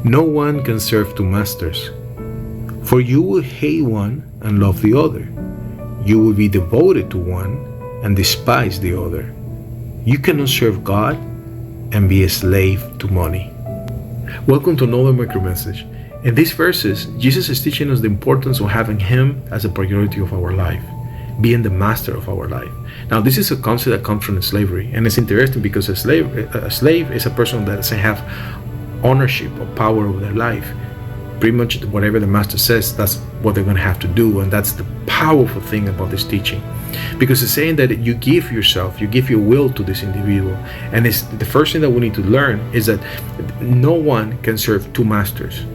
No one can serve two masters, for you will hate one and love the other. You will be devoted to one and despise the other. You cannot serve God and be a slave to money. Welcome to another micro message. In these verses, Jesus is teaching us the importance of having Him as a priority of our life, being the master of our life. Now, this is a concept that comes from slavery, and it's interesting because a slave is a person that doesn't have ownership or power over their life. Pretty much whatever the master says, that's what they're going to have to do, and that's the powerful thing about this teaching, because it's saying that you give yourself, you give your will to this individual. And it's the first thing that we need to learn is that no one can serve two masters.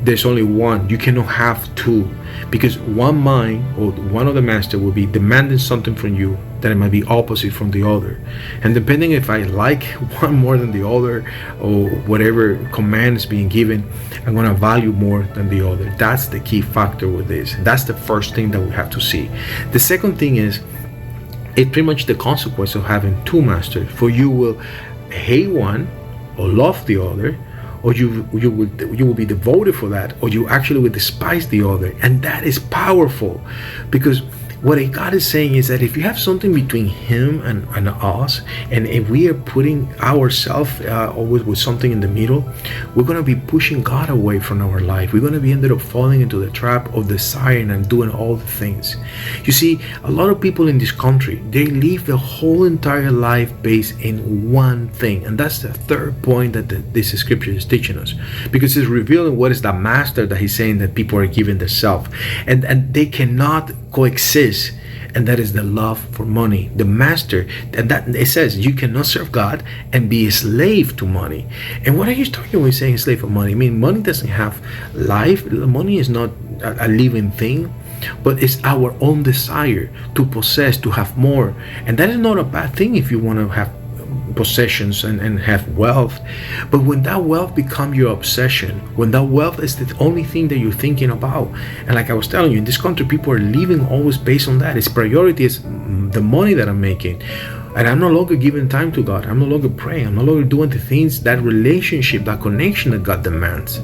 There's only one. You cannot have two, because one mind or one of the master will be demanding something from you that it might be opposite from the other. And depending if I like one more than the other, or whatever command is being given, I'm going to value more than the other. That's the key factor with this. That's the first thing that we have to see. The second thing is, it's pretty much the consequence of having two masters. For you will hate one or love the other, or you will be devoted for that, or you actually will despise the other. And that is powerful, because what God is saying is that if you have something between Him and us, and if we are putting ourselves always with something in the middle, we're going to be pushing God away from our life. We're going to be ended up falling into the trap of desiring and doing all the things. You see, a lot of people in this country, they live the whole entire life based in one thing. And that's the third point that this scripture is teaching us, because it's revealing what is the master that He's saying that people are giving themselves, and they cannot coexist. And that is the love for money, the master. And that it says you cannot serve God and be a slave to money. And what are you talking when saying slave for money? I mean, money doesn't have life. Money is not a living thing, but it's our own desire to possess, to have more. And that is not a bad thing if you want to have possessions and have wealth. But when that wealth becomes your obsession, when that wealth is the only thing that you're thinking about, and like I was telling you, in this country people are living always based on that. Its priority is the money that I'm making, and I'm no longer giving time to God. I'm no longer praying. I'm no longer doing the things, that relationship, that connection that God demands.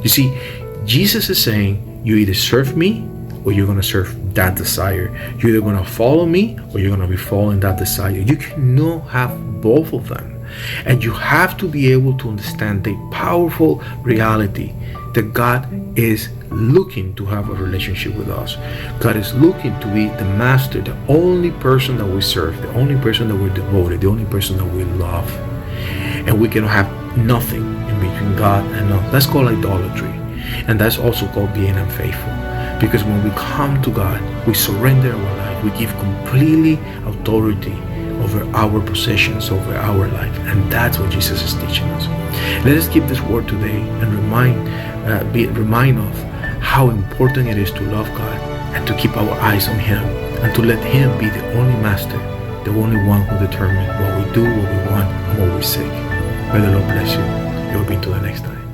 You see, Jesus is saying you either serve me or you're going to serve that desire. You're either going to follow me or you're going to be following that desire. You cannot have both of them. And you have to be able to understand the powerful reality that God is looking to have a relationship with us. God is looking to be the master, the only person that we serve, the only person that we're devoted, the only person that we love. And we can have nothing in between God and us. That's called idolatry. And that's also called being unfaithful. Because when we come to God, we surrender our life. We give completely authority over our possessions, over our life. And that's what Jesus is teaching us. Let us keep this word today and remind of how important it is to love God and to keep our eyes on Him and to let Him be the only master, the only one who determines what we do, what we want, and what we seek. May the Lord bless you. You'll be to the next time.